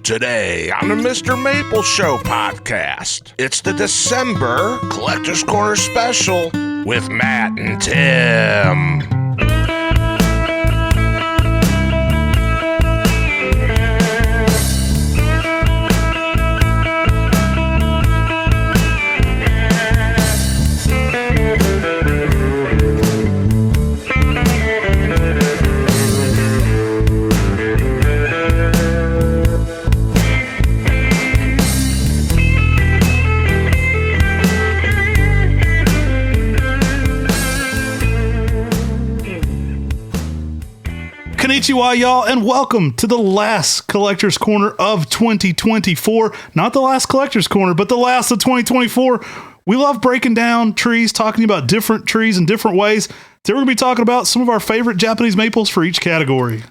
Today on the MrMaple Show podcast, it's the December Collector's Corner special with Matt and Tim. Konnichiwa, y'all, and welcome to the last Collector's Corner of 2024. Not the last Collector's Corner, but the last of 2024. We love breaking down trees, talking about different trees in different ways. Today we're going to be talking about some of our favorite Japanese maples for each category.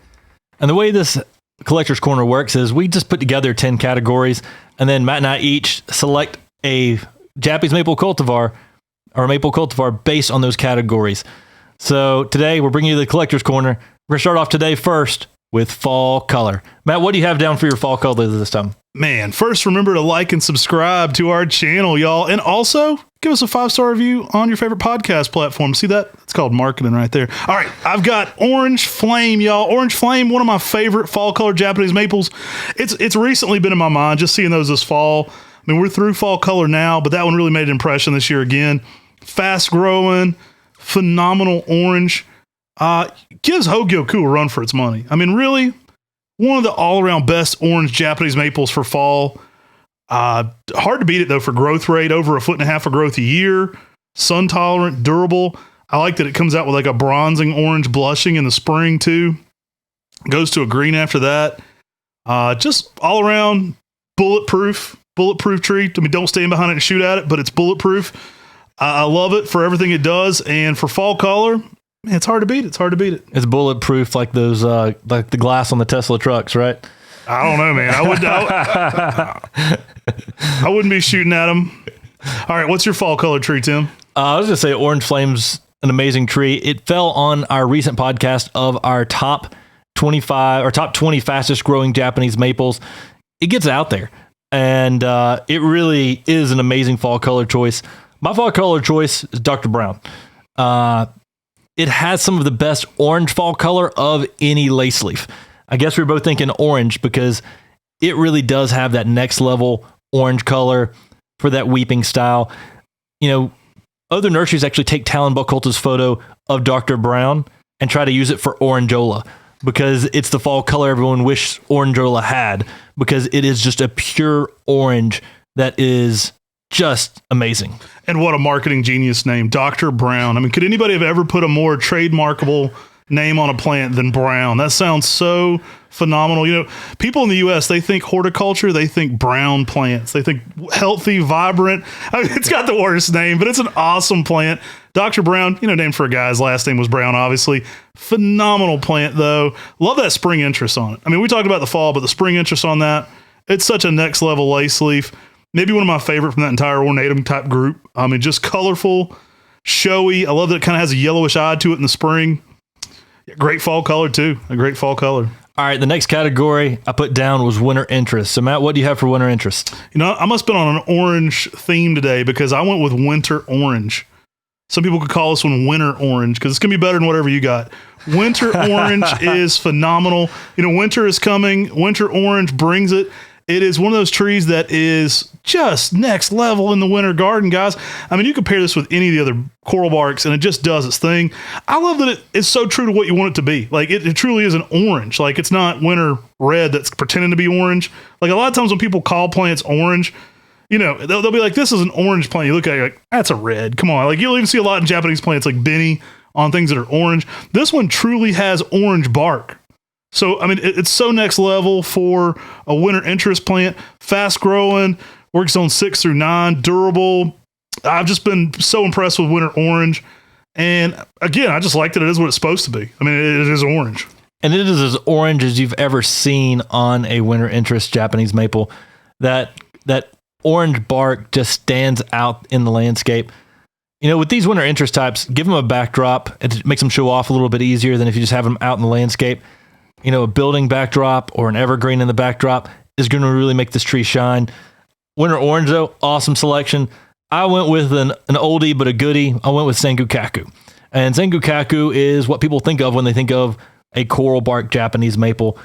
And the way this Collector's Corner works is we just put together 10 categories, and then Matt and I each select a Japanese maple cultivar or a maple cultivar based on those categories. So today we're bringing you the Collector's Corner. We're going to start off today first with fall color. Matt, what do you have down for your fall color this time? Man, first remember to like and subscribe to our channel, y'all. And also give us a 5-star review on your favorite podcast platform. See that? It's called marketing right there. All right, I've got Orange Flame, y'all. Orange Flame, one of my favorite fall color Japanese maples. It's recently been in my mind, just seeing those this fall. I mean, we're through fall color now, but that one really made an impression this year again. Fast growing, phenomenal orange. Gives Hogyoku a run for its money. I mean, really, one of the all-around best orange Japanese maples for fall. Hard to beat it, though, for growth rate. Over 1.5 feet of growth a year. Sun-tolerant, durable. I like that it comes out with like a bronzing orange blushing in the spring, too. Goes to a green after that. Just all-around bulletproof tree. I mean, don't stand behind it and shoot at it, but it's bulletproof. I love it for everything it does. And for fall color, man, it's hard to beat it. It's bulletproof like those, like the glass on the Tesla trucks, right? I don't know, man. I wouldn't be shooting at them. All right, what's your fall color tree, Tim? I was going to say Orange Flame's an amazing tree. It fell on our recent podcast of our top 25 or top 20 fastest growing Japanese maples. It gets out there, and it really is an amazing fall color choice. My fall color choice is Dr. Brown. It has some of the best orange fall color of any lace leaf. I guess we were both thinking orange because it really does have that next level orange color for that weeping style. You know, other nurseries actually take Talon Buckholtz's photo of Dr. Brown and try to use it for Orangeola because it's the fall color everyone wished Orangeola had, because it is just a pure orange that is just amazing. And what a marketing genius name, Dr. Brown. I mean, could anybody have ever put a more trademarkable name on a plant than Brown? That sounds so phenomenal. You know, people in the U.S., they think horticulture, they think brown plants. They think healthy, vibrant. I mean, it's got the worst name, but it's an awesome plant. Dr. Brown, you know, named for a guy. His last name was Brown, obviously. Phenomenal plant, though. Love that spring interest on it. I mean, we talked about the fall, but the spring interest on that, it's such a next level lace leaf. Maybe one of my favorite from that entire ornatum type group. I mean, just colorful, showy. I love that it kind of has a yellowish eye to it in the spring. Yeah, great fall color, too. A great fall color. All right, the next category I put down was winter interest. So, Matt, what do you have for winter interest? You know, I must have been on an orange theme today because I went with winter orange. Some people could call this one winter orange because it's going to be better than whatever you got. Winter orange is phenomenal. You know, winter is coming. Winter orange brings it. It is one of those trees that is just next level in the winter garden, guys. I mean, you compare this with any of the other coral barks, and it just does its thing. I love that it is so true to what you want it to be. Like, it truly is an orange. Like, it's not winter red that's pretending to be orange. Like, a lot of times when people call plants orange, you know, they'll be like, this is an orange plant. You look at it, you're like, that's a red. Come on. Like, you'll even see a lot in Japanese plants like Benny on things that are orange. This one truly has orange bark. So, I mean, it's so next level for a winter interest plant. Fast growing, works on 6 through 9, durable. I've just been so impressed with winter orange. And again, I just like that it is what it's supposed to be. I mean, it is orange. And it is as orange as you've ever seen on a winter interest Japanese maple. That orange bark just stands out in the landscape. You know, with these winter interest types, give them a backdrop. It makes them show off a little bit easier than if you just have them out in the landscape. You know, a building backdrop or an evergreen in the backdrop, is going to really make this tree shine. Winter orange, though, awesome selection. I went with an oldie but a goodie. I went with Sengokaku. And Sengokaku is what people think of when they think of a coral bark Japanese maple.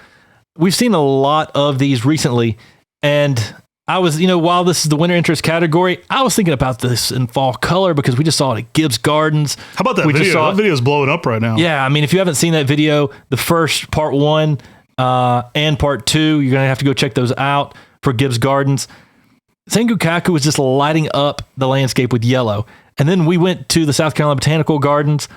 We've seen a lot of these recently, and I was, while this is the winter interest category, I was thinking about this in fall color because we just saw it at Gibbs Gardens. How about that video? That video is blowing up right now. Yeah, I mean, if you haven't seen that video, the first part 1 and part 2, you're going to have to go check those out for Gibbs Gardens. Sengokaku was just lighting up the landscape with yellow. And then we went to the South Carolina Botanical Gardens,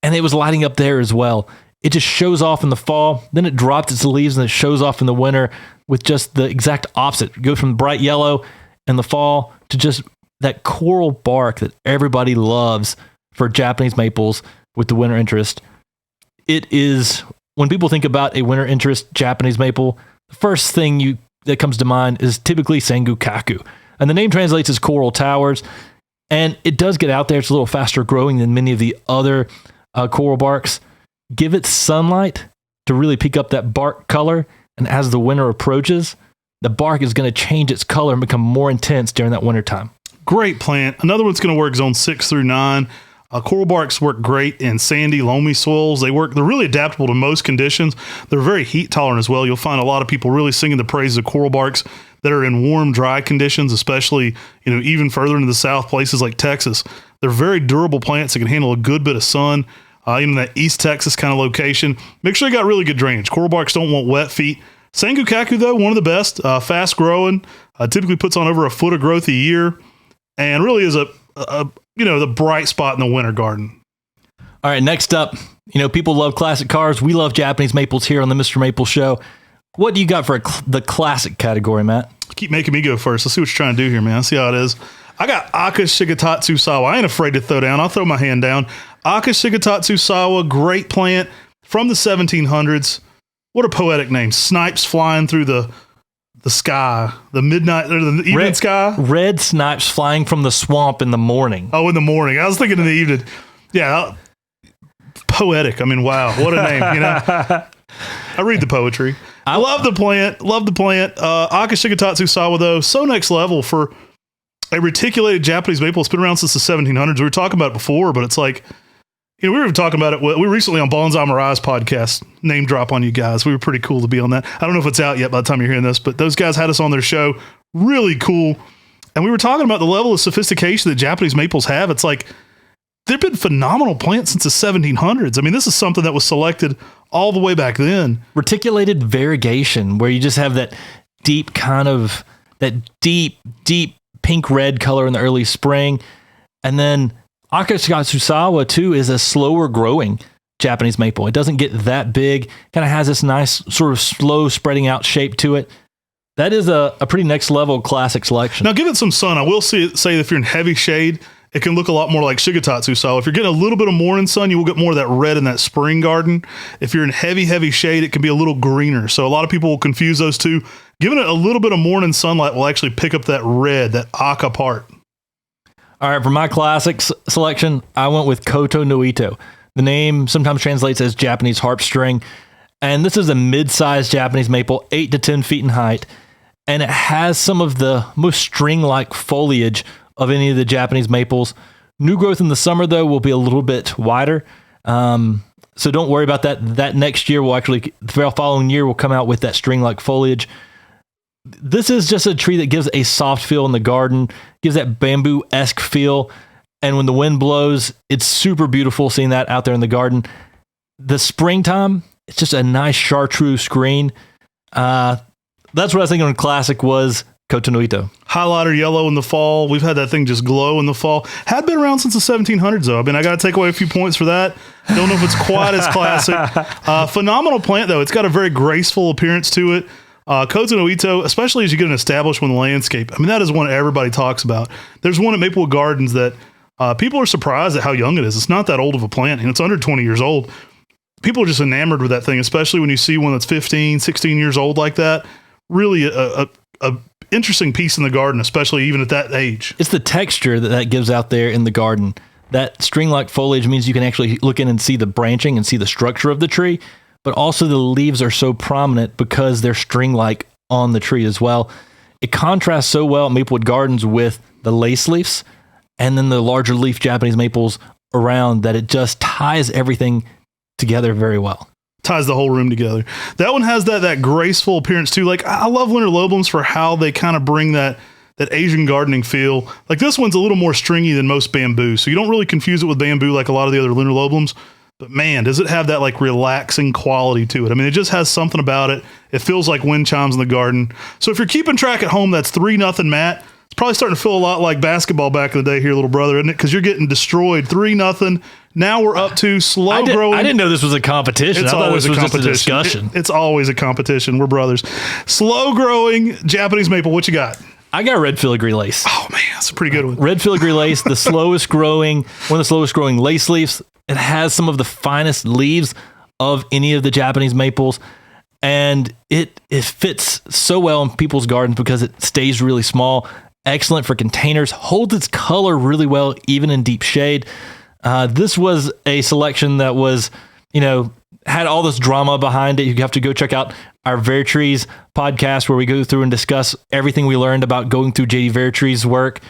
and it was lighting up there as well. It just shows off in the fall, then it drops its leaves, and it shows off in the winter with just the exact opposite. You go from bright yellow in the fall to just that coral bark that everybody loves for Japanese maples with the winter interest. It is, when people think about a winter interest Japanese maple, the first thing that comes to mind is typically Sengokaku. And the name translates as coral towers. And it does get out there. It's a little faster growing than many of the other coral barks. Give it sunlight to really pick up that bark color. And as the winter approaches, the bark is going to change its color and become more intense during that winter time. Great plant. Another one's going to work zone 6 through 9. Coral barks work great in sandy, loamy soils. They're really adaptable to most conditions. They're very heat tolerant as well. You'll find a lot of people really singing the praises of coral barks that are in warm, dry conditions, especially, even further into the south, places like Texas. They're very durable plants that can handle a good bit of sun. Even that East Texas kind of location. Make sure you got really good drainage. Coral barks don't want wet feet. Sengokaku, though, one of the best, fast growing, typically puts on over a foot of growth a year, and really is the bright spot in the winter garden. All right, next up, people love classic cars. We love Japanese maples here on the MrMaple Show. What do you got for the classic category, Matt? Keep making me go first. Let's see what you're trying to do here, man. Let's see how it is. I got Aka Shigetatsu Sawa. I ain't afraid to throw down. I'll throw my hand down. Aka Shigetatsu Sawa, great plant from the 1700s. What a poetic name. Snipes flying through the sky, the midnight or the evening sky. Red snipes flying from the swamp in the morning. Oh, in the morning. I was thinking in the evening. Yeah, poetic. I mean, wow, what a name. I read the poetry. I love the plant. Aka Shigetatsu Sawa, though, so next level for a reticulated Japanese maple. It's been around since the 1700s. We were talking about it before, but it's like, we were talking about it. We were recently on Bonsai Mirage podcast, name drop on you guys. We were pretty cool to be on that. I don't know if it's out yet by the time you're hearing this, but those guys had us on their show. Really cool. And we were talking about the level of sophistication that Japanese maples have. It's like, they've been phenomenal plants since the 1700s. I mean, this is something that was selected all the way back then. Reticulated variegation, where you just have that deep pink red color in the early spring. And then Aka Shigetatsu Sawa, too, is a slower growing Japanese maple. It doesn't get that big, kind of has this nice sort of slow spreading out shape to it. That is a pretty next level classic selection. Now, give it some sun. I will say if you're in heavy shade, it can look a lot more like Shigetatsu Sawa. If you're getting a little bit of morning sun, you will get more of that red in that spring garden. If you're in heavy shade, it can be a little greener. So a lot of people will confuse those two. Giving it a little bit of morning sunlight will actually pick up that red, that Aka part. All right, for my classic selection, I went with Koto no Ito. The name sometimes translates as Japanese harp string. And this is a mid-sized Japanese maple, 8 to 10 feet in height. And it has some of the most string-like foliage of any of the Japanese maples. New growth in the summer, though, will be a little bit wider. So don't worry about that. That next year the following year will come out with that string-like foliage. This is just a tree that gives a soft feel in the garden, gives that bamboo-esque feel. And when the wind blows, it's super beautiful seeing that out there in the garden. The springtime, it's just a nice chartreuse green. That's what I was thinking when classic was Koto no Ito. Highlighter yellow in the fall. We've had that thing just glow in the fall. Had been around since the 1700s, though. I mean, I got to take away a few points for that. Don't know if it's quite as classic. Phenomenal plant, though. It's got a very graceful appearance to it. Koto no Ito, especially as you get an established one in the landscape. I mean, that is one everybody talks about. There's one at Maplewood Gardens that people are surprised at how young it is. It's not that old of a plant, and it's under 20 years old. People are just enamored with that thing, especially when you see one that's 15, 16 years old like that. Really a interesting piece in the garden, especially even at that age. It's the texture that gives out there in the garden. That string-like foliage means you can actually look in and see the branching and see the structure of the tree, but also the leaves are so prominent because they're string-like on the tree as well. It contrasts so well at Maplewood Gardens with the lace leaves and then the larger leaf Japanese maples around that it just ties everything together very well. Ties the whole room together. That one has that graceful appearance too. Like, I love winter lobulums for how they kind of bring that Asian gardening feel. Like, this one's a little more stringy than most bamboo, so you don't really confuse it with bamboo like a lot of the other lunar lobulums. But man, does it have that like relaxing quality to it. I mean, it just has something about it. It feels like wind chimes in the garden. So if you're keeping track at home, that's 3-0, Matt. It's probably starting to feel a lot like basketball back in the day here, little brother, isn't it? Because you're getting destroyed 3-0. Now we're up to slow growing. I didn't know this was a competition. It's I thought always this was a just a competition. discussion. It's always a competition. We're brothers. Slow growing Japanese maple. What you got? I got red filigree lace. Oh man, that's a pretty good one. Red filigree lace, the slowest growing, one of the slowest growing lace leaves. It has some of the finest leaves of any of the Japanese maples. And it fits so well in people's gardens because it stays really small. Excellent for containers, holds its color really well, even in deep shade. This was a selection that was, had all this drama behind it. You have to go check out our Veritrees podcast where we go through and discuss everything we learned about going through JD Veritrees' work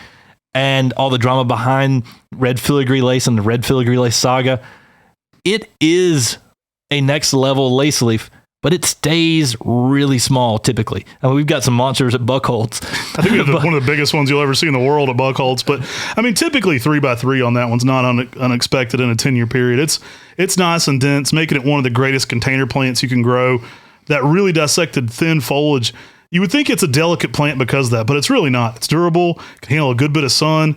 and all the drama behind red filigree lace and the red filigree lace saga. It is a next level lace leaf, but it stays really small typically. I mean, we've got some monsters at Buckholz. I think we have one of the biggest ones you'll ever see in the world at Buckholz. But I mean, typically 3x3 on that one's not unexpected in a 10-year period. It's nice and dense, making it one of the greatest container plants you can grow. That really dissected thin foliage. You would think it's a delicate plant because of that, but it's really not. It's durable, can handle a good bit of sun.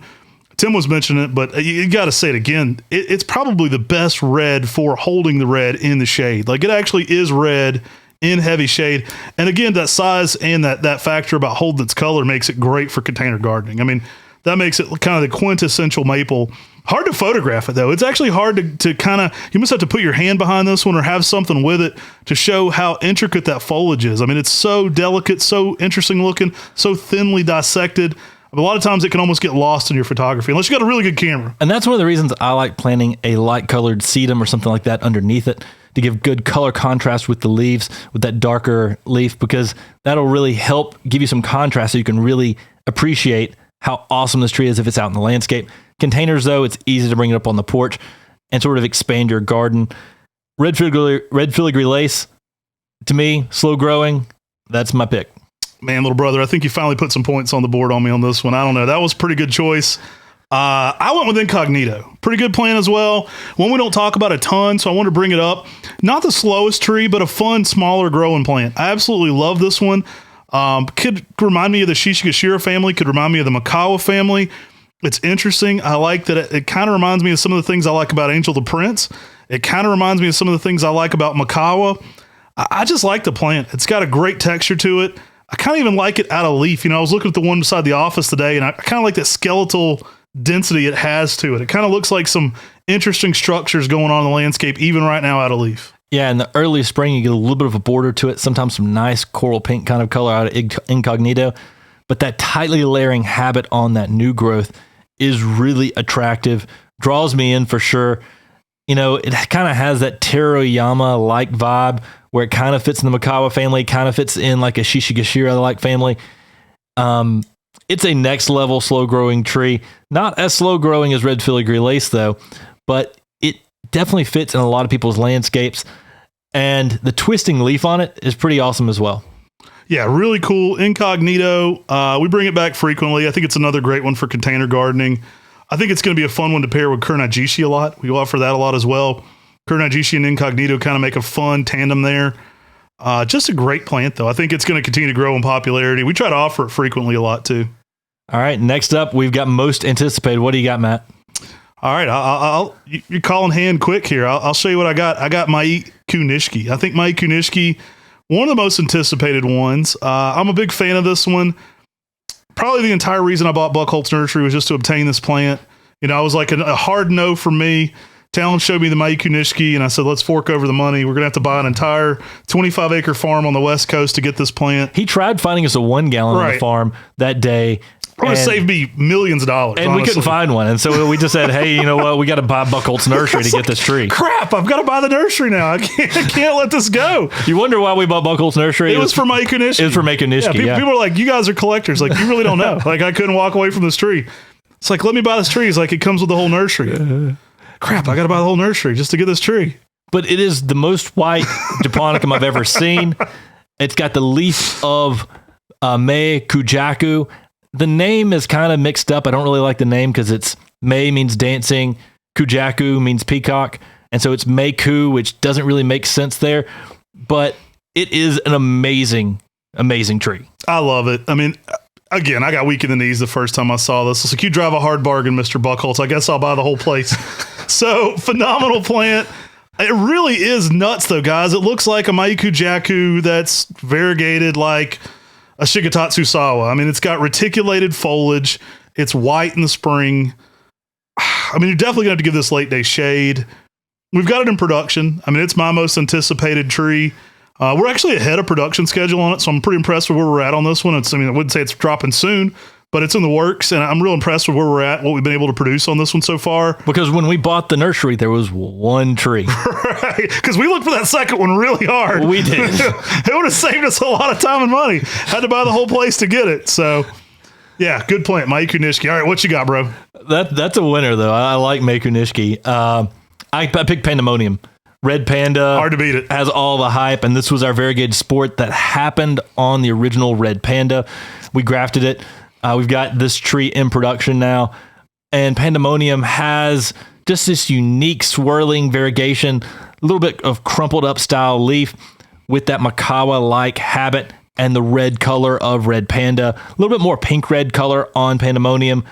Tim was mentioning it, but you got to say it again. It's probably the best red for holding the red in the shade. Like, it actually is red in heavy shade. And again, that size and that factor about holding its color makes it great for container gardening. I mean, that makes it kind of the quintessential maple. Hard to photograph it, though. It's actually hard to kind of, you must have to put your hand behind this one or have something with it to show how intricate that foliage is. I mean, it's so delicate, so interesting looking, so thinly dissected. A lot of times it can almost get lost in your photography unless you got a really good camera. And that's one of the reasons I like planting a light colored sedum or something like that underneath it to give good color contrast with the leaves, with that darker leaf, because that'll really help give you some contrast so you can really appreciate how awesome this tree is if it's out in the landscape. Containers, though, it's easy to bring it up on the porch and sort of expand your garden. Red filigree lace, to me, slow growing, that's my pick. Man, little brother, I think you finally put some points on the board on me on this one. I don't know. That was a pretty good choice. I went with Incognito. Pretty good plan as well. One we don't talk about a ton, so I want to bring it up. Not the slowest tree, but a fun, smaller growing plant. I absolutely love this one. Could remind me of the Shishigashira family, could remind me of the Makawa family. It's interesting. I like that it kind of reminds me of some of the things I like about Angel the Prince. It kind of reminds me of some of the things I like about Makawa. I just like the plant. It's got a great texture to it. I kind of even like it out of leaf. I was looking at the one beside the office today, and I kind of like that skeletal density it has to it. It kind of looks like some interesting structures going on in the landscape, even right now out of leaf. Yeah, in the early spring, you get a little bit of a border to it, sometimes some nice coral pink kind of color out of Incognito. But that tightly layering habit on that new growth is really attractive, draws me in for sure. It kind of has that Teroyama-like vibe where it kind of fits in the Makawa family, kind of fits in like a Shishigashira-like family. It's a next level slow growing tree. Not as slow growing as red filigree lace though, but it definitely fits in a lot of people's landscapes. And the twisting leaf on it is pretty awesome as well. Yeah, really cool. Incognito. We bring it back frequently. I think it's another great one for container gardening. I think it's going to be a fun one to pair with Kurnagishi a lot. We offer that a lot as well. Kurnagishi and Incognito kind of make a fun tandem there. Just a great plant, though. I think it's going to continue to grow in popularity. We try to offer it frequently a lot, too. All right, next up, we've got most anticipated. What do you got, Matt? All right, you're calling hand quick here. I'll show you what I got. I got Mai Kunishiki. I think Mai Kunishiki, one of the most anticipated ones. I'm a big fan of this one. Probably the entire reason I bought Buckholz Nursery was just to obtain this plant. I was like a hard no for me. Talon showed me the Mai Kunishiki, and I said, let's fork over the money. We're going to have to buy an entire 25-acre farm on the West Coast to get this plant. He tried finding us a 1 gallon on the farm that day, Probably saved me millions of dollars. And honestly, we couldn't find one. And so we just said, hey, you know what? We got to buy Buckholtz Nursery to get this tree. Crap, I've got to buy the nursery now. I can't let this go. You wonder why we bought Buckholtz Nursery? It was for Mike Kunishki. It was for Mike Kunishki, yeah. People are like, you guys are collectors. Like, you really don't know. Like, I couldn't walk away from this tree. It's like, let me buy this tree. It's like, it comes with the whole nursery. Crap, I got to buy the whole nursery just to get this tree. But it is the most white Japonicum I've ever seen. It's got the leaf of Mei Kujaku. The name is kind of mixed up. I don't really like the name because it's Mei means dancing, Kujaku means peacock, and so it's Meiku, which doesn't really make sense there. But it is an amazing, amazing tree. I love it. I mean, again, I got weak in the knees the first time I saw this. It's like, you drive a hard bargain, Mr. Buckholtz. I guess I'll buy the whole place. So, phenomenal plant. It really is nuts, though, guys. It looks like a Maikujaku that's variegated like a Shigetatsu Sawa. I mean, it's got reticulated foliage. It's white in the spring. I mean, you're definitely going to have to give this late day shade. We've got it in production. I mean, it's my most anticipated tree. We're actually ahead of production schedule on it, so I'm pretty impressed with where we're at on this one. I wouldn't say it's dropping soon, but it's in the works, and I'm real impressed with where we're at, what we've been able to produce on this one so far. Because when we bought the nursery, there was one tree. Right, because we looked for that second one really hard. We did. It would have saved us a lot of time and money. Had to buy the whole place to get it. So, yeah, good plant, Mike Kunishki. All right, what you got, bro? That's a winner, though. I like Mei Kunishki. I picked Pandemonium. Red Panda. Hard to beat it. Has all the hype, and this was our variegated sport that happened on the original Red Panda. We grafted it. We've got this tree in production now, and Pandemonium has just this unique swirling variegation, a little bit of crumpled up style leaf with that Makawa-like habit and the red color of Red Panda, a little bit more pink red color on Pandemonium.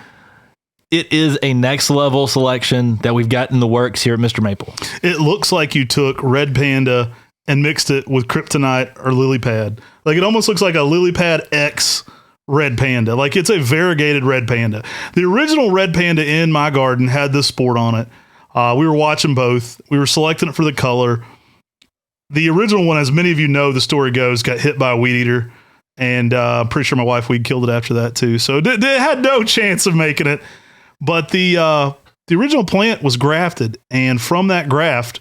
It is a next level selection that we've got in the works here at Mr. Maple. It looks like you took Red Panda and mixed it with Kryptonite or Lily Pad. Like, it almost looks like a Lily Pad X Red Panda. Like, it's a variegated Red Panda. The original Red Panda in my garden had this sport on it. We were watching both. We were selecting it for the color. The original one, as many of you know, the story goes, got hit by a weed eater. And I'm pretty sure my wife weed killed it after that too. So it had no chance of making it. But the original plant was grafted, and from that graft,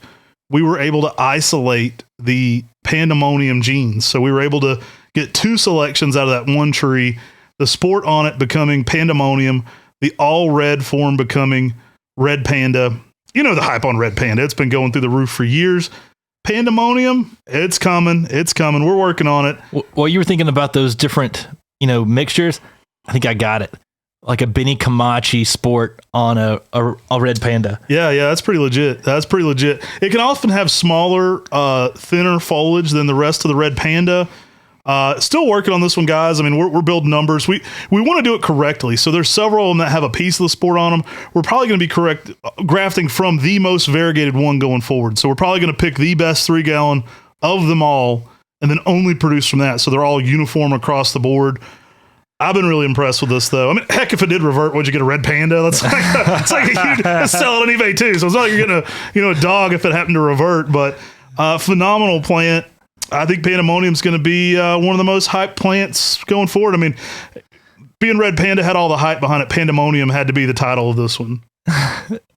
we were able to isolate the Pandemonium genes. So we were able to get two selections out of that one tree, the sport on it becoming Pandemonium, the all red form becoming Red Panda. You know the hype on Red Panda. It's been going through the roof for years. Pandemonium, it's coming. It's coming. We're working on it. Well, you were thinking about those different, mixtures. I think I got it. Like a Benny Camachi sport on a Red Panda. Yeah, that's pretty legit. It can often have smaller, thinner foliage than the rest of the Red Panda. Still working on this one, guys. I mean, we're building numbers. We want to do it correctly. So there's several of them that have a piece of the sport on them. We're probably going to be grafting from the most variegated one going forward. So we're probably going to pick the best 3-gallon of them all and then only produce from that. So they're all uniform across the board. I've been really impressed with this, though. I mean, heck, if it did revert, would you get a Red Panda? That's it's like a huge sell it on eBay too. So it's not like you're getting a dog if it happened to revert. But phenomenal plant. I think Pandemonium's going to be one of the most hyped plants going forward. I mean, being Red Panda had all the hype behind it. Pandemonium had to be the title of this one.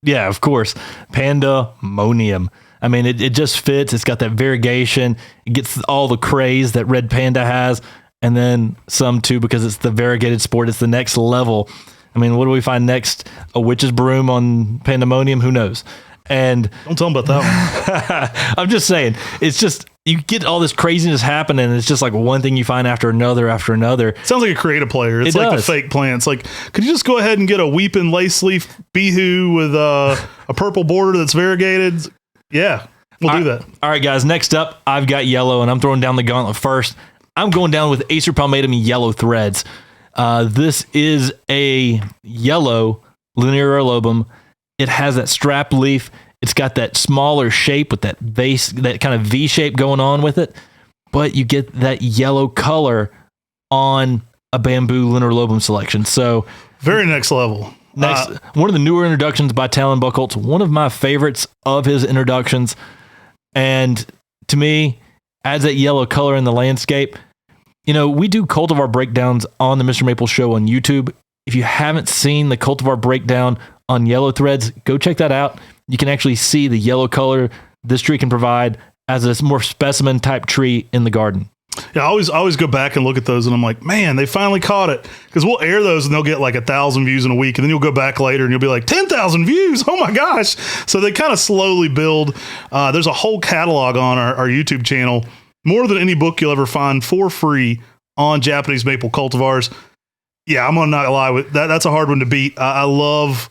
Yeah, of course. Pandemonium. I mean, it just fits. It's got that variegation. It gets all the craze that Red Panda has. And then some too, because it's the variegated sport. It's the next level. I mean, what do we find next? A witch's broom on Pandemonium? Who knows? And don't tell them about that one. I'm just saying, it's just, you get all this craziness happening. And it's just like one thing you find after another. It sounds like a creative player. It's like the fake plants. Like, could you just go ahead and get a weeping lace leaf bihu with a purple border that's variegated? Yeah, we'll do that. All right, guys. Next up, I've got yellow, and I'm throwing down the gauntlet first. I'm going down with Acer palmatum yellow threads. This is a yellow linear lobum. It has that strap leaf. It's got that smaller shape with that vase, that kind of V shape going on with it. But you get that yellow color on a bamboo linear lobum selection. So very next level. Next, one of the newer introductions by Talon Buckholtz. One of my favorites of his introductions, and to me, adds that yellow color in the landscape. We do cultivar breakdowns on the Mr. Maple Show on YouTube. If you haven't seen the cultivar breakdown on Yellow Threads, go check that out. You can actually see the yellow color this tree can provide as a more specimen type tree in the garden. Yeah, I always go back and look at those and I'm like, man, they finally caught it. Because we'll air those and they'll get like 1,000 views in a week. And then you'll go back later and you'll be like, 10,000 views. Oh my gosh. So they kind of slowly build. There's a whole catalog on our YouTube channel, more than any book you'll ever find for free on Japanese maple cultivars. Yeah, I'm gonna not lie with that. That's a hard one to beat. I love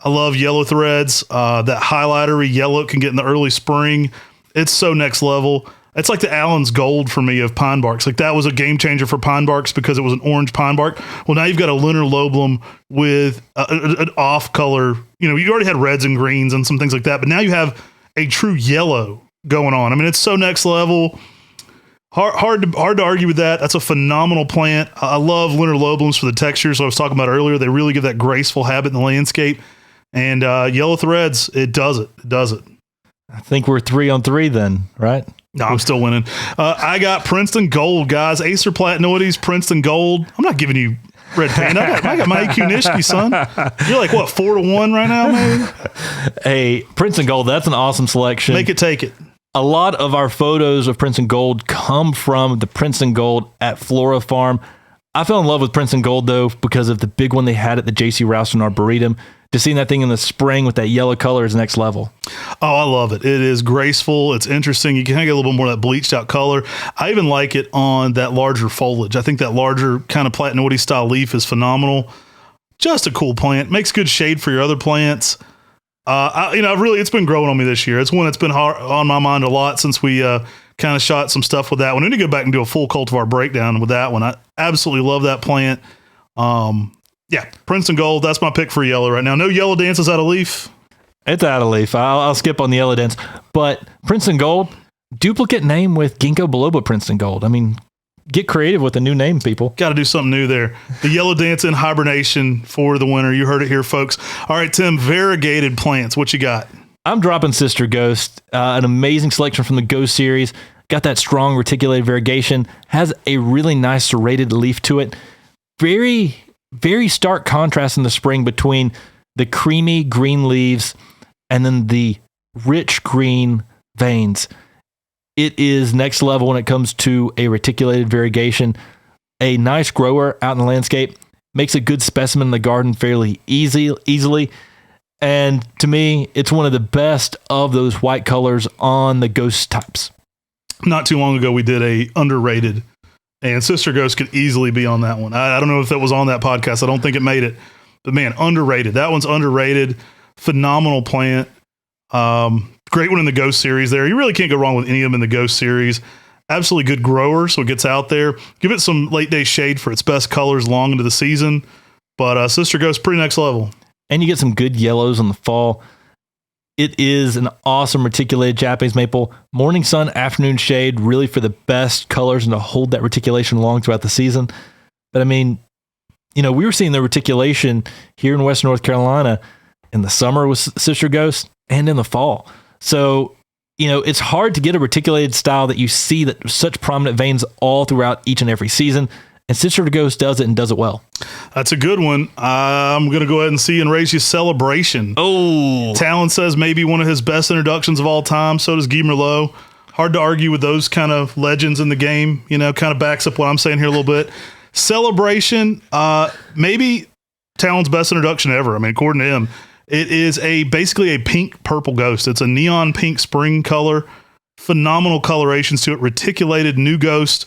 Yellow Threads. That highlightery yellow it can get in the early spring. It's so next level. It's like the Allen's Gold for me of pine barks. Like that was a game changer for pine barks because it was an orange pine bark. Well, now you've got a lunar lobulum with an off color. You know, you already had reds and greens and some things like that, but now you have a true yellow going on. I mean, it's so next level. Hard to argue with that. That's a phenomenal plant. I love lunar lobulums for the textures I was talking about earlier. They really give that graceful habit in the landscape. And Yellow Threads, it does it. It does it. I think we're 3-on-3 then, right? No, I'm still winning. I got Princeton Gold, guys. Acer Platinoides, Princeton Gold. I'm not giving you Red Panda. I got my AQ Nishiki, son. You're like, what, 4-1 right now, maybe? Hey, Princeton Gold, that's an awesome selection. Make it take it. A lot of our photos of Princeton Gold come from the Princeton Gold at Flora Farm. I fell in love with Princeton Gold, though, because of the big one they had at the J.C. Rouston Arboretum. Just seeing that thing in the spring with that yellow color is next level. Oh, I love it. It is graceful. It's interesting. You can get a little bit more of that bleached out color. I even like it on that larger foliage. I think that larger kind of platinoides style leaf is phenomenal. Just a cool plant. Makes good shade for your other plants. It's been growing on me this year. It's one that's been hard on my mind a lot since we kind of shot some stuff with that one. I need to go back and do a full cultivar breakdown with that one. I absolutely love that plant. Yeah, Princeton Gold, that's my pick for yellow right now. No yellow dances out of leaf. It's out of leaf. I'll skip on the yellow dance. But Princeton Gold, duplicate name with Ginkgo biloba Princeton Gold. I mean, get creative with a new name, people. Got to do something new there. The yellow dance in hibernation for the winter. You heard it here, folks. All right, Tim, variegated plants. What you got? I'm dropping Sister Ghost, an amazing selection from the Ghost series. Got that strong reticulated variegation. Has a really nice serrated leaf to it. Very, very stark contrast in the spring between the creamy green leaves and then the rich green veins. It is next level when it comes to a reticulated variegation. A nice grower out in the landscape, makes a good specimen in the garden fairly easily. And to me, it's one of the best of those white colors on the Ghost types. Not too long ago, we did a underrated, and Sister Ghost could easily be on that one. I don't know if that was on that podcast. I don't think it made it. But man, underrated. That one's underrated. Phenomenal plant. Great one in the Ghost series there. You really can't go wrong with any of them in the Ghost series. Absolutely good grower, so it gets out there. Give it some late day shade for its best colors long into the season. But Sister Ghost, pretty next level. And you get some good yellows in the fall. It is an awesome reticulated Japanese maple. Morning sun, afternoon shade, really for the best colors and to hold that reticulation long throughout the season. But I mean, we were seeing the reticulation here in Western North Carolina in the summer with Sister Ghost and in the fall. So, it's hard to get a reticulated style that you see that such prominent veins all throughout each and every season. And Sister Ghost does it and does it well. That's a good one. I'm going to go ahead and see and raise you Celebration. Oh. Talon says maybe one of his best introductions of all time. So does Guy Merlot. Hard to argue with those kind of legends in the game. Kind of backs up what I'm saying here a little bit. Celebration, maybe Talon's best introduction ever. I mean, according to him, it is basically a pink purple ghost. It's a neon pink spring color. Phenomenal colorations to it. Reticulated new ghost.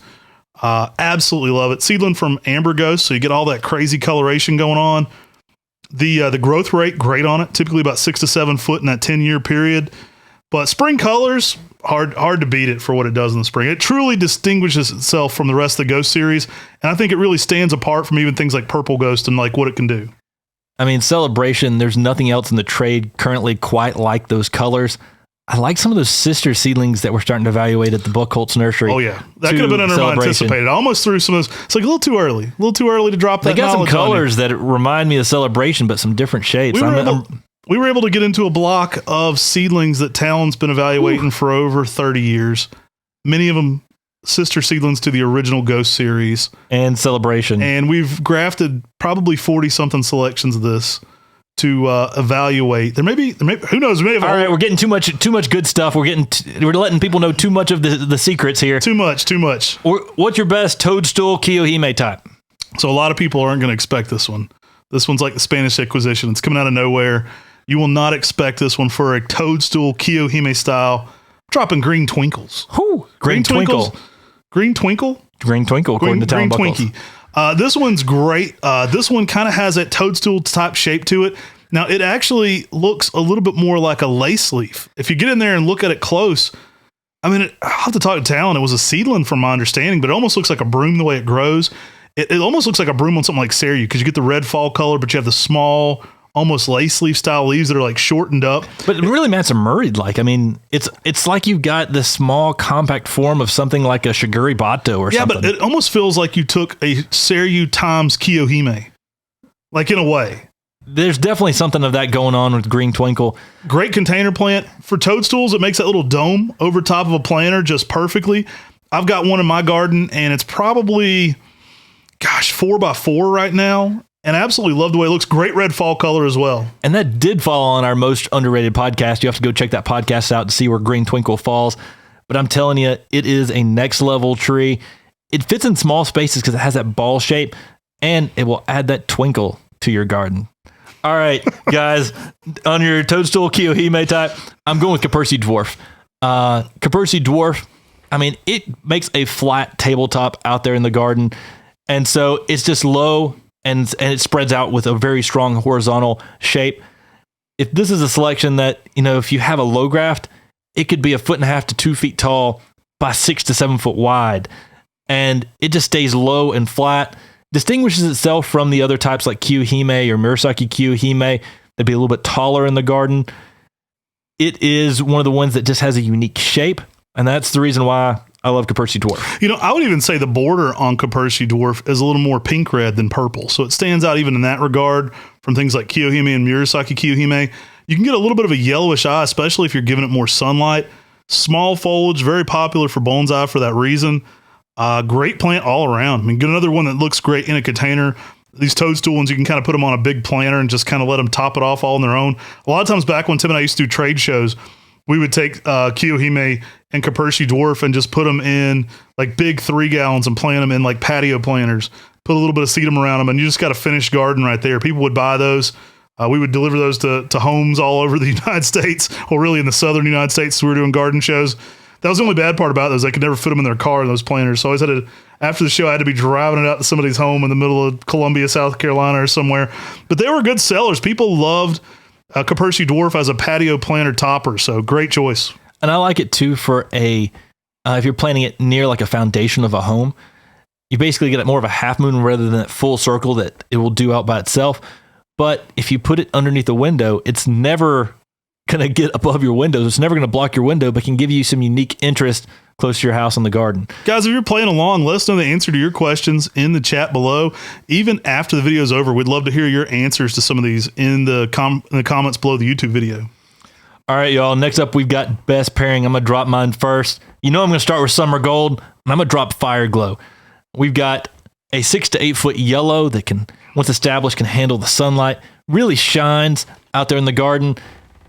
Absolutely love it. Seedling from Amber Ghost, so you get all that crazy coloration going on. The growth rate, great on it. Typically about 6 to 7 foot in that 10-year period. But spring colors, hard to beat it for what it does in the spring. It truly distinguishes itself from the rest of the Ghost series, and I think it really stands apart from even things like Purple Ghost and like what it can do. I mean, Celebration, there's nothing else in the trade currently quite like those colors. I like some of those sister seedlings that we're starting to evaluate at the Buckholtz Nursery. Oh, yeah. That could have been anticipated. I almost threw some of those. It's like a little too early. A little too early to drop that. They got some colors that remind me of Celebration, but some different shades. We were able to get into a block of seedlings that Talon's been evaluating for over 30 years. Many of them sister seedlings to the original Ghost series. And Celebration. And we've grafted probably 40 something selections of this to evaluate. There may be, who knows? All right, we're getting too much good stuff. We're letting people know too much of the secrets here. Too much. What's your best Toadstool Kiyohime type? So a lot of people aren't going to expect this one. This one's like the Spanish Inquisition. It's coming out of nowhere. You will not expect this one for a Toadstool Kiyohime style. Dropping Green Twinkles. Whoo, Green Twinkle. Green Twinkle? Green Twinkle, according to Town Green Buckles. Twinkie. This one's great. This one kind of has that Toadstool type shape to it. Now, it actually looks a little bit more like a lace leaf. If you get in there and look at it close, I mean, I'll have to talk to Talon. It was a seedling from my understanding, but it almost looks like a broom the way it grows. It almost looks like a broom on something like Cereus because you get the red fall color, but you have the small, almost lace leaf style leaves that are like shortened up. But it really Matt's a Murray like. I mean, it's like you've got the small compact form of something like a Shiguri Bato or something. Yeah, but it almost feels like you took a Cereus times Kiyohime. Like in a way. There's definitely something of that going on with Green Twinkle. Great container plant. For toadstools, it makes that little dome over top of a planter just perfectly. I've got one in my garden, and it's probably, 4x4 right now. And I absolutely love the way it looks. Great red fall color as well. And that did fall on our most underrated podcast. You have to go check that podcast out to see where Green Twinkle falls. But I'm telling you, it is a next level tree. It fits in small spaces because it has that ball shape, and it will add that twinkle to your garden. All right, guys, on your Toadstool Kiyohime type, I'm going with Capersi Dwarf. Capersi Dwarf, I mean, it makes a flat tabletop out there in the garden. And so it's just low and it spreads out with a very strong horizontal shape. If this is a selection that, if you have a low graft, it could be 1.5 feet to 2 feet tall by 6 to 7 foot wide. And it just stays low and flat. Distinguishes itself from the other types like Kiyohime or Murasaki Kiyohime that'd be a little bit taller in the garden. It is one of the ones that just has a unique shape, and that's the reason why I love Capersi Dwarf. I would even say the border on Capersi Dwarf is a little more pink red than purple, so it stands out even in that regard from things like Kiyohime and Murasaki Kiyohime. You can get a little bit of a yellowish eye, especially if you're giving it more sunlight. Small foliage, very popular for bonsai for that reason. Great plant all around. I mean, get another one that looks great in a container. These toadstool ones, you can kind of put them on a big planter and just kind of let them top it off all on their own. A lot of times back when Tim and I used to do trade shows, we would take Kiyohime and Capersi Dwarf and just put them in like big 3 gallons and plant them in like patio planters. Put a little bit of sedum around them, and you just got a finished garden right there. People would buy those. We would deliver those to homes all over the United States, or really in the southern United States. So we were doing garden shows. That was the only bad part about those. I could never fit them in their car in those planters. So I always had to, after the show, I had to be driving it out to somebody's home in the middle of Columbia, South Carolina or somewhere. But they were good sellers. People loved Capersi Dwarf as a patio planter topper. So great choice. And I like it too for if you're planting it near like a foundation of a home, you basically get more of a half moon rather than that full circle that it will do out by itself. But if you put it underneath a window, it's never going to get above your windows. It's never going to block your window, but can give you some unique interest close to your house in the garden. Guys, if you're playing along, let us know the answer to your questions in the chat below. Even after the video is over, we'd love to hear your answers to some of these in the comments below the YouTube video. All right, y'all. Next up, we've got best pairing. I'm going to drop mine first. I'm going to start with Summer Gold, and I'm going to drop Fire Glow. We've got a 6 to 8 foot yellow that can, once established, can handle the sunlight, really shines out there in the garden.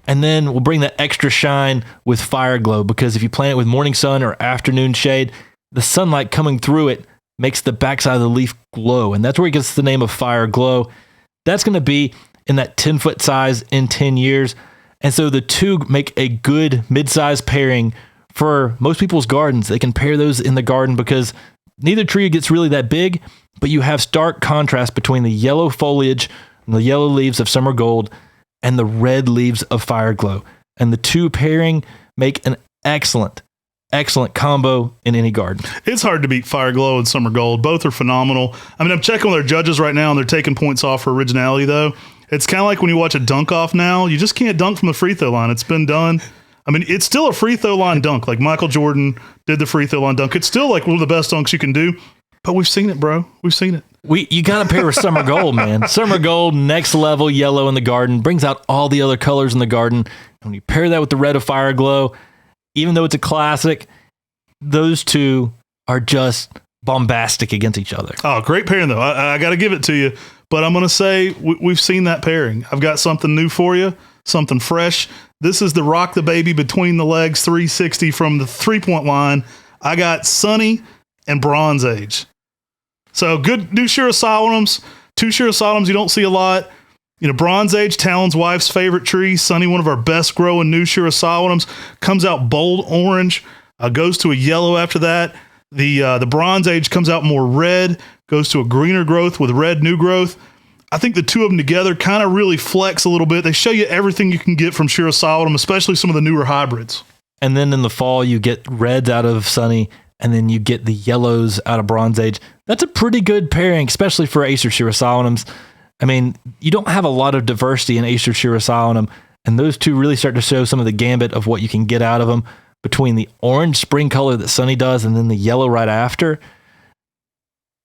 And then we'll bring that extra shine with Fire Glow, because if you plant it with morning sun or afternoon shade, the sunlight coming through it makes the backside of the leaf glow. And that's where it gets the name of Fire Glow. That's going to be in that 10-foot size in 10 years. And so the two make a good mid-size pairing for most people's gardens. They can pair those in the garden because neither tree gets really that big, but you have stark contrast between the yellow foliage and the yellow leaves of Summer Gold and the red leaves of Fire Glow. And the two pairing make an excellent combo in any garden. It's hard to beat Fire Glow and Summer Gold. Both are phenomenal. I mean, I'm checking with their judges right now, and they're taking points off for originality, though. It's kind of like when you watch a dunk off now. You just can't dunk from the free throw line. It's been done. I mean, it's still a free throw line dunk. Like Michael Jordan did the free throw line dunk. It's still like one of the best dunks you can do. But we've seen it, bro. We've seen it. You got to pair with Summer Gold, man. Summer Gold, next level yellow in the garden, brings out all the other colors in the garden. And when you pair that with the red of Fire Glow, even though it's a classic, those two are just bombastic against each other. Oh, great pairing, though. I got to give it to you. But I'm going to say we've seen that pairing. I've got something new for you, something fresh. This is the Rock the Baby Between the Legs 360 from the 3-point line. I got Sunny and Bronze Age. So good new Shirosoloms. 2 Shirosoloms you don't see a lot. Bronze Age, Talon's wife's favorite tree. Sunny, one of our best growing new Shirosoloms. Comes out bold orange, goes to a yellow after that. The Bronze Age comes out more red, goes to a greener growth with red new growth. I think the two of them together kind of really flex a little bit. They show you everything you can get from Shirosolidum, especially some of the newer hybrids. And then in the fall, you get reds out of Sunny, and then you get the yellows out of Bronze Age. That's a pretty good pairing, especially for Acer Shirosolidums. I mean, you don't have a lot of diversity in Acer Shirosolidum, and those two really start to show some of the gambit of what you can get out of them between the orange spring color that Sunny does and then the yellow right after.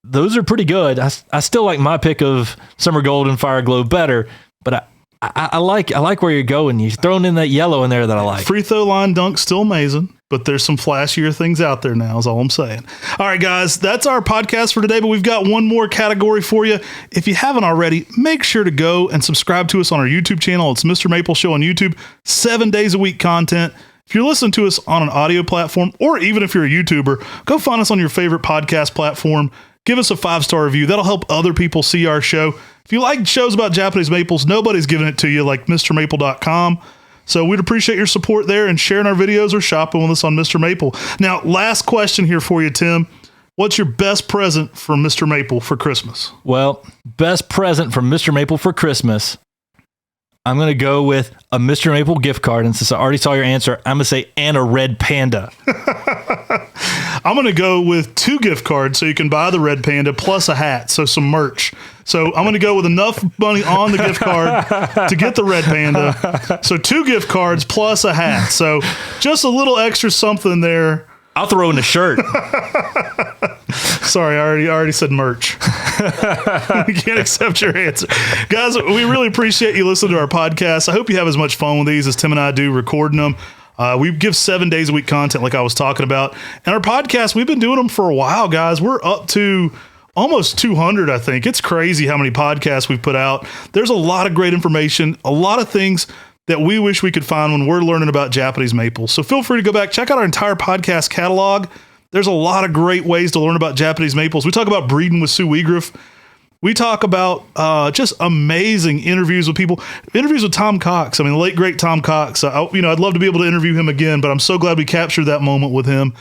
Those are pretty good. I still like my pick of Summer Gold and Fire Glow better, but I like where you're going. You're throwing in that yellow in there that I like. Free throw line dunk's still amazing, but there's some flashier things out there now, is all I'm saying. All right, guys, that's our podcast for today, but we've got one more category for you. If you haven't already, make sure to go and subscribe to us on our YouTube channel. It's Mr. Maple Show on YouTube, 7 days a week content. If you're listening to us on an audio platform, or even if you're a YouTuber, go find us on your favorite podcast platform. Give us a 5-star review. That'll help other people see our show. If you like shows about Japanese maples, nobody's giving it to you like MrMaple.com. So we'd appreciate your support there and sharing our videos or shopping with us on Mr. Maple. Now, last question here for you, Tim. What's your best present for Mr. Maple for Christmas? Well, best present from Mr. Maple for Christmas, I'm going to go with a Mr. Maple gift card. And since I already saw your answer, I'm going to say, and a red panda. I'm going to go with 2 gift cards so you can buy the red panda plus a hat, so some merch. So I'm going to go with enough money on the gift card to get the red panda. So 2 gift cards plus a hat. So just a little extra something there. I'll throw in a shirt. Sorry, I already said merch. We can't accept your answer. Guys, we really appreciate you listening to our podcast. I hope you have as much fun with these as Tim and I do recording them. We give 7 days a week content like I was talking about. And our podcast, we've been doing them for a while, guys. We're up to almost 200, I think. It's crazy how many podcasts we've put out. There's a lot of great information, a lot of things that we wish we could find when we're learning about Japanese maples. So feel free to go back, check out our entire podcast catalog. There's a lot of great ways to learn about Japanese maples. We talk about breeding with Sue Weegriff. We talk about just amazing interviews with people. Interviews with Tom Cox. I mean, the late, great Tom Cox. I'd love to be able to interview him again, but I'm so glad we captured that moment with him.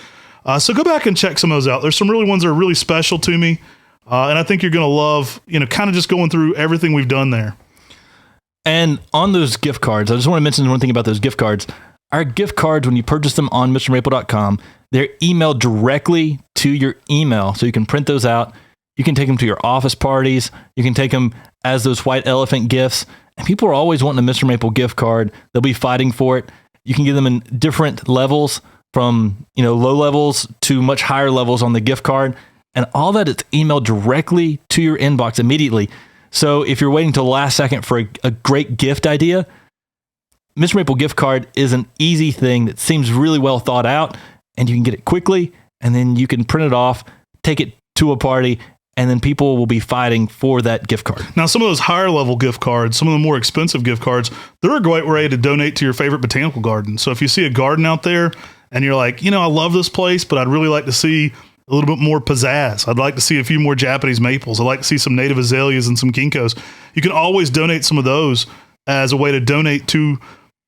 So go back and check some of those out. There's some really ones that are really special to me. And I think you're going to love, kind of just going through everything we've done there. And on those gift cards, I just want to mention one thing about those gift cards. Our gift cards, when you purchase them on MrMaple.com, they're emailed directly to your email. So you can print those out. You can take them to your office parties. You can take them as those white elephant gifts. And people are always wanting a Mr. Maple gift card. They'll be fighting for it. You can get them in different levels from, low levels to much higher levels on the gift card. And all that is emailed directly to your inbox immediately. So if you're waiting till the last second for a great gift idea, Mr. Maple gift card is an easy thing that seems really well thought out, and you can get it quickly, and then you can print it off, take it to a party, and then people will be fighting for that gift card. Now, some of those higher level gift cards, some of the more expensive gift cards, they're a great way to donate to your favorite botanical garden. So if you see a garden out there and you're like, I love this place, but I'd really like to see a little bit more pizzazz. I'd like to see a few more Japanese maples. I'd like to see some native azaleas and some ginkgos. You can always donate some of those as a way to donate to,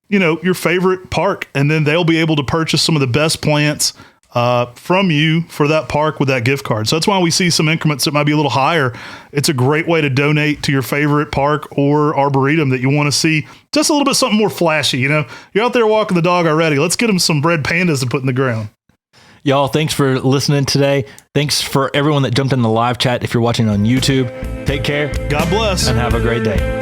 your favorite park. And then they'll be able to purchase some of the best plants from you for that park with that gift card. So that's why we see some increments that might be a little higher. It's a great way to donate to your favorite park or arboretum that you want to see just a little bit something more flashy. You're out there walking the dog already. Let's get them some red pandas to put in the ground. Y'all, thanks for listening today. Thanks for everyone that jumped in the live chat if you're watching on YouTube. Take care. God bless. And have a great day.